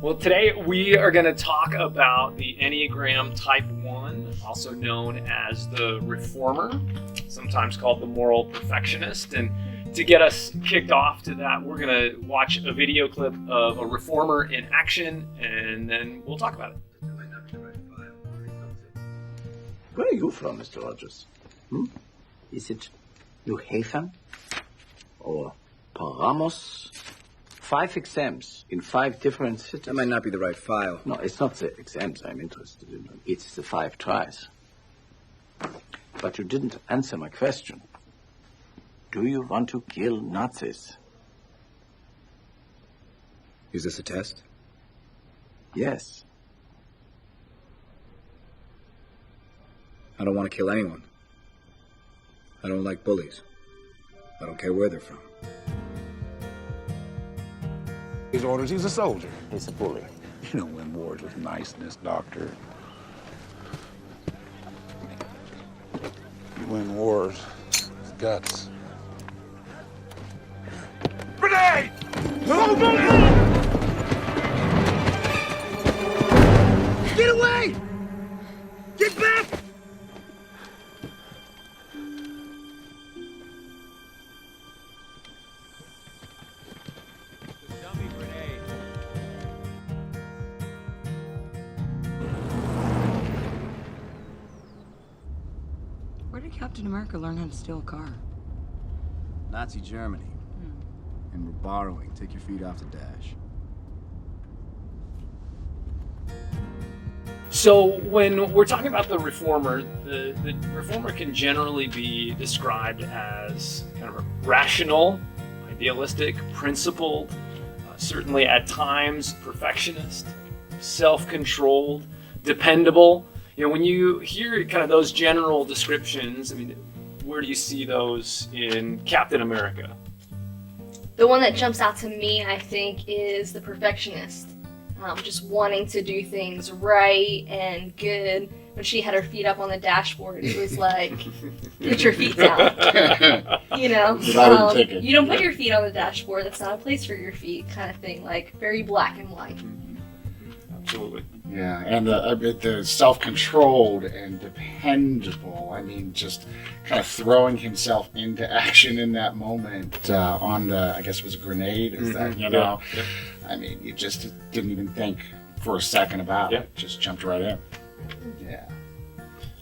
Well, today we are going to talk about the Enneagram Type 1, also known as the Reformer, sometimes called the Moral Perfectionist. And to get us kicked off to that, we're going to watch a video clip of a Reformer in action, and then we'll talk about it. Where are you from, Mr. Rogers? Is it New Haven or Paramos? 5 exams in 5 different cities. That might not be the right file. No, it's not the exams I'm interested in. It's the 5 tries. But you didn't answer my question. Do you want to kill Nazis? Is this a test? Yes. I don't want to kill anyone. I don't like bullies. I don't care where they're from. His orders, he's a soldier. He's a bully. You don't win wars with niceness, Doctor. You win wars with guts. Grenade! Go, go, go! Get away! Get back! Where did Captain America learn how to steal a car? Nazi Germany. And we're borrowing. Take your feet off the dash. So when we're talking about the Reformer, the Reformer can generally be described as kind of a rational, idealistic, principled, certainly at times perfectionist, self-controlled, dependable. You know, when you hear kind of those general descriptions, I mean, where do you see those in Captain America? The one that jumps out to me, I think, is the perfectionist. Just wanting to do things right and good. When she had her feet up on the dashboard, it was like, put your feet down. You know, you don't put your feet on the dashboard. That's not a place for your feet, kind of thing. Like very black and white. Absolutely. Yeah, and the self-controlled and dependable. I mean, just kind of throwing himself into action in that moment on the, I guess it was a grenade. Is that, you know? Yeah. I mean, you just didn't even think for a second about it. Just jumped right in. Yeah.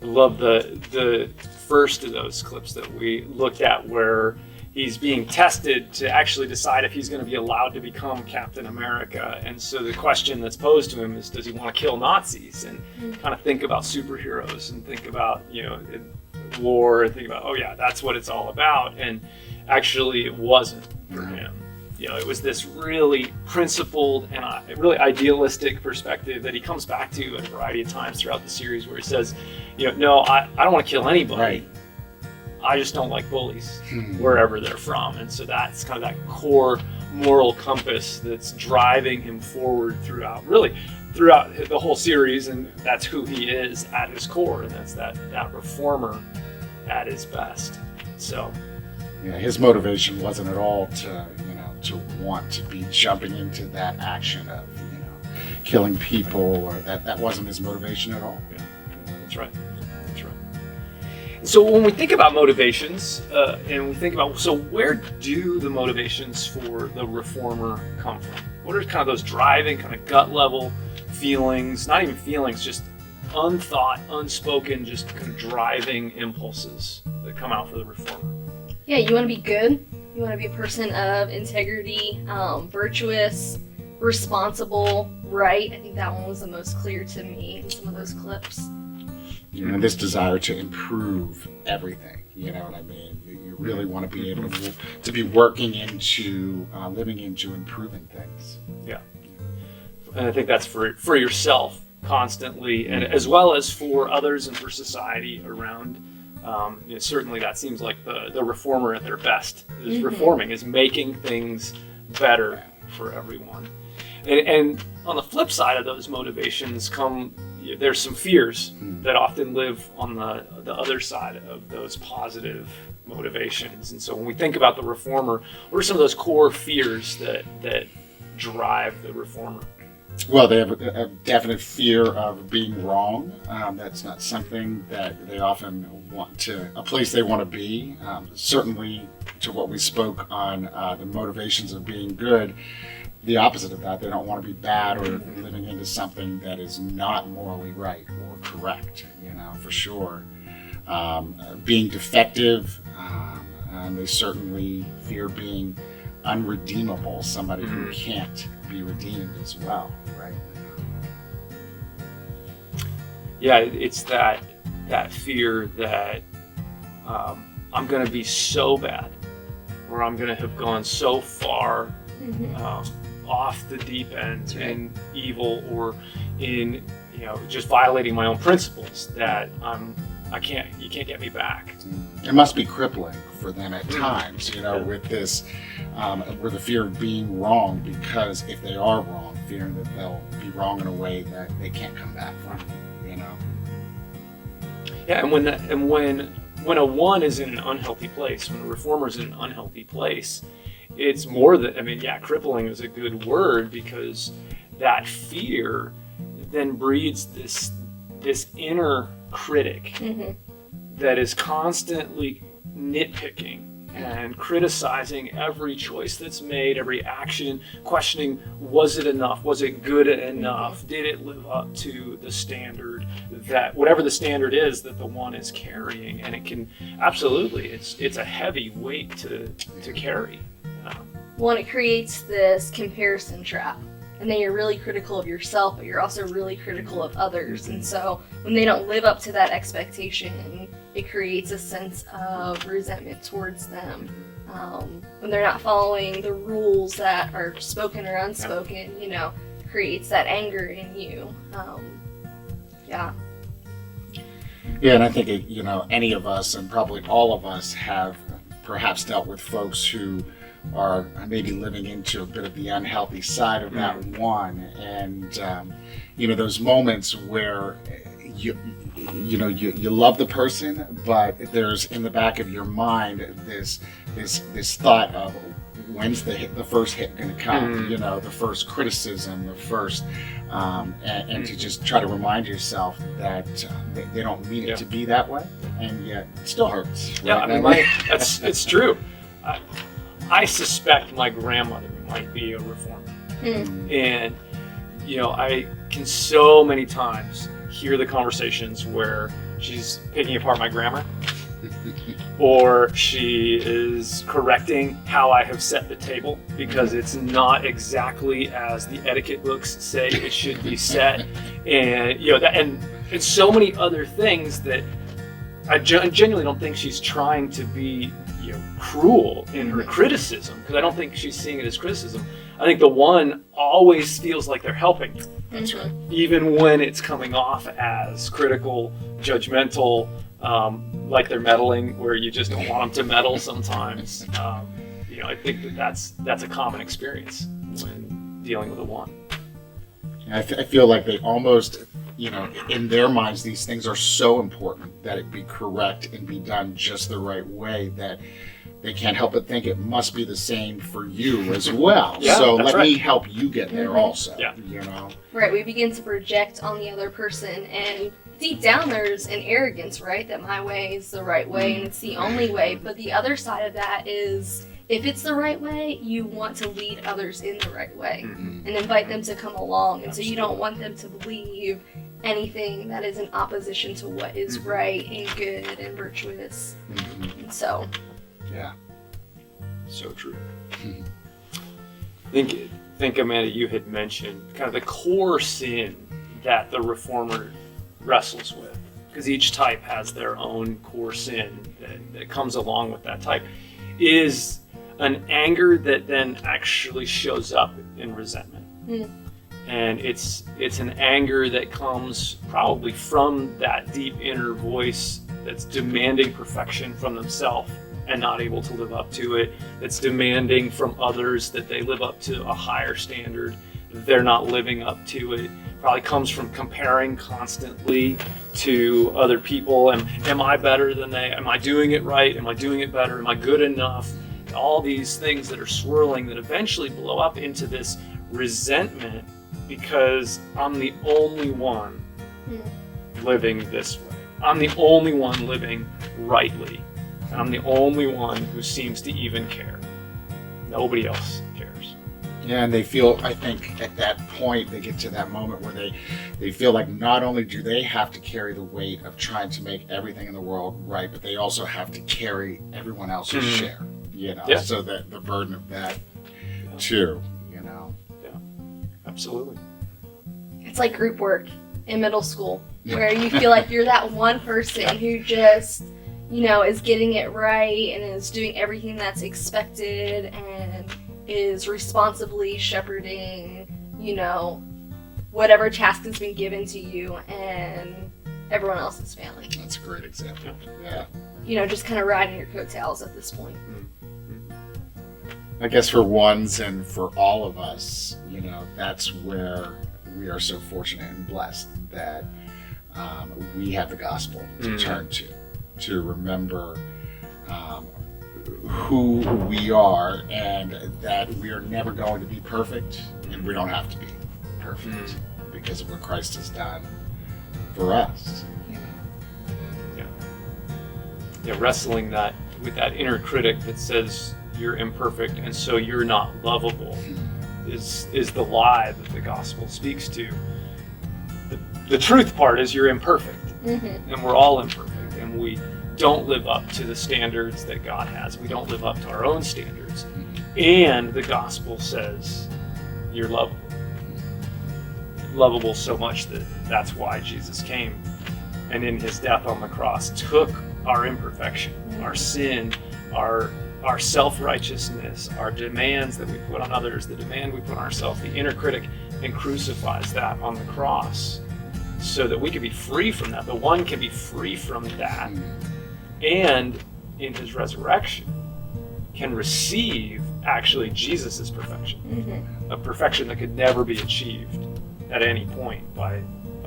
I love the first of those clips that we looked at where he's being tested to actually decide if he's going to be allowed to become Captain America. And so the question that's posed to him is, does he want to kill Nazis? And kind of think about superheroes and think about, you know, war and think about, oh yeah, that's what it's all about. And actually it wasn't for him. You know, it was this really principled and really idealistic perspective that he comes back to a variety of times throughout the series where he says, you know, no, I don't want to kill anybody. Right. I just don't like bullies, wherever they're from. And so that's kind of that core moral compass that's driving him forward throughout the whole series. And that's who he is at his core. And that's that Reformer at his best. So, Yeah, his motivation wasn't at all to want to be jumping into that action of, killing people, or that wasn't his motivation at all. Yeah, that's right. So when we think about motivations, and we think about, so where do the motivations for the Reformer come from? What are kind of those driving, kind of gut level feelings, not even feelings, just unthought, unspoken, just kind of driving impulses that come out for the Reformer? Yeah, you want to be good. You want to be a person of integrity, virtuous, responsible, right? I think that one was the most clear to me in some of those clips. This desire to improve everything, you know what I mean? You really want to be able to be working into, living into improving things. Yeah. And I think that's for yourself constantly, and as well as for others and for society around. Certainly that seems like the Reformer at their best is reforming, is making things better for everyone. And on the flip side of those motivations there's some fears that often live on the other side of those positive motivations. And so when we think about the Reformer, what are some of those core fears that drive the Reformer? Well, they have a definite fear of being wrong. That's not something that they often a place they want to be. Certainly, to what we spoke on the motivations of being good, the opposite of that. They don't want to be bad or living into something that is not morally right or correct, for sure. Being defective, and they certainly fear being unredeemable, somebody who can't be redeemed as well, right? Yeah, it's that fear that I'm going to be so bad, or I'm going to have gone so far off the deep end in evil, or in just violating my own principles, that you can't get me back. It must be crippling for them at times, with this, with the fear of being wrong, because if they are wrong, fearing that they'll be wrong in a way that they can't come back from, Yeah, and when a one is in an unhealthy place, when a reformer is in an unhealthy place, it's more than, crippling is a good word, because that fear then breeds this inner critic that is constantly nitpicking and criticizing every choice that's made, every action, questioning, was it enough? Was it good enough? Did it live up to the standard, that whatever the standard is that the one is carrying? And it can, absolutely, it's a heavy weight to carry. Well, it creates this comparison trap. And then you're really critical of yourself, but you're also really critical of others. And so when they don't live up to that expectation, it creates a sense of resentment towards them. When they're not following the rules that are spoken or unspoken, creates that anger in you. Yeah, and I think, any of us, and probably all of us, have perhaps dealt with folks who are maybe living into a bit of the unhealthy side of that one, and those moments where you love the person, but there's in the back of your mind this thought of, when's the first hit going to come? The first criticism, the first, and to just try to remind yourself that they don't mean it to be that way, and yet it still hurts. Right? Yeah, it's true. I suspect my grandmother might be a reformer. And, I can so many times hear the conversations where she's picking apart my grammar, or she is correcting how I have set the table, because it's not exactly as the etiquette books say it should be set. And, and so many other things that I genuinely don't think she's trying to be cruel in her criticism, because I don't think she's seeing it as criticism. I think the one always feels like they're helping you. That's right. Even when it's coming off as critical, judgmental, like they're meddling, where you just don't want them to meddle sometimes. I think that's a common experience when dealing with a one. I feel like they almost, in their minds, these things are so important that it be correct and be done just the right way, that they can't help but think it must be the same for you as well. So let me help you get there also. Yeah. Right, we begin to project on the other person, and deep down there's an arrogance, right? That my way is the right way and it's the only way. But the other side of that is, if it's the right way, you want to lead others in the right way and invite them to come along. And so you don't want them to believe anything that is in opposition to what is right and good and virtuous. And so, yeah, so true. Think, Amanda, you had mentioned kind of the core sin that the reformer wrestles with, because each type has their own core sin that comes along with that type, is an anger that then actually shows up in resentment. And it's an anger that comes probably from that deep inner voice that's demanding perfection from themselves and not able to live up to it, that's demanding from others that they live up to a higher standard. They're not living up to it. Probably comes from comparing constantly to other people. Am I better than they? Am I doing it right? Am I doing it better? Am I good enough? All these things that are swirling that eventually blow up into this resentment because I'm the only one living this way. I'm the only one living rightly. And I'm the only one who seems to even care. Nobody else cares. Yeah, and they feel, I think, at that point, they get to that moment where they feel like not only do they have to carry the weight of trying to make everything in the world right, but they also have to carry everyone else's share, you know, so that the burden of that, too, you know. Yeah, absolutely. It's like group work in middle school, where you feel like you're that one person who just, you know, is getting it right and is doing everything that's expected and is responsibly shepherding, you know, whatever task has been given to you, and everyone else is failing. That's a great example. Yeah. You know, just kind of riding your coattails at this point. I guess for ones and for all of us, you know, that's where we are so fortunate and blessed that we have the gospel to turn to remember who we are, and that we are never going to be perfect, and we don't have to be perfect because of what Christ has done for us. You know? Yeah, wrestling that with that inner critic that says you're imperfect and so you're not lovable is the lie that the gospel speaks to. The truth part is you're imperfect, and we're all imperfect, and we don't live up to the standards that God has. We don't live up to our own standards. And the gospel says you're lovable. Lovable so much that that's why Jesus came, and in his death on the cross took our imperfection, our sin, our self-righteousness, our demands that we put on others, the demand we put on ourselves, the inner critic, and crucifies that on the cross so that we can be free from that. The one can be free from that, and in his resurrection can receive actually Jesus's perfection, a perfection that could never be achieved at any point by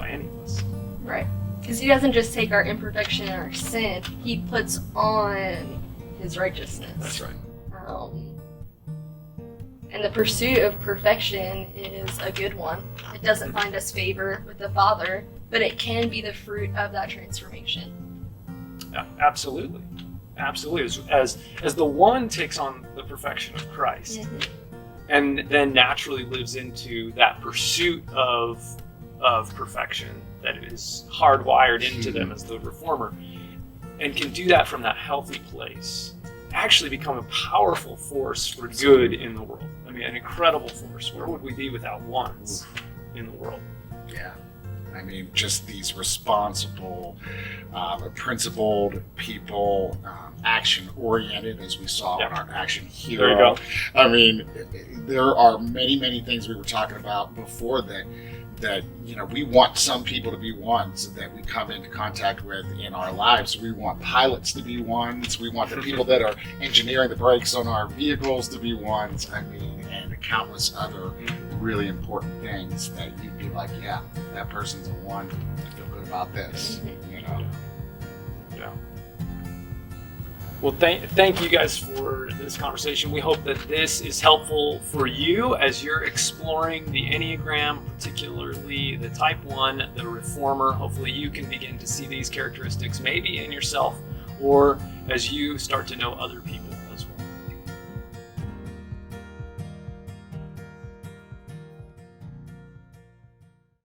any of us. Right. Because he doesn't just take our imperfection and our sin, he puts on his righteousness. That's right. And the pursuit of perfection is a good one. It doesn't find us favor with the Father, but it can be the fruit of that transformation. Yeah, absolutely. As the one takes on the perfection of Christ, and then naturally lives into that pursuit of perfection that is hardwired into them as the reformer, and can do that from that healthy place, actually become a powerful force for good in the world. I mean, an incredible force. Where would we be without ones in the world? Yeah. I mean, just these responsible, principled people, action-oriented, as we saw in our action hero. There you go. I mean, there are many, many things we were talking about before that you know, we want some people to be ones that we come into contact with in our lives. We want pilots to be ones. We want the people that are engineering the brakes on our vehicles to be ones. I mean, and countless other really important things that you'd be like, yeah, that person's a one. I feel good about this, you know. Yeah. Well, thank you guys for this conversation. We hope that this is helpful for you as you're exploring the Enneagram, particularly the Type 1, the Reformer. Hopefully you can begin to see these characteristics maybe in yourself, or as you start to know other people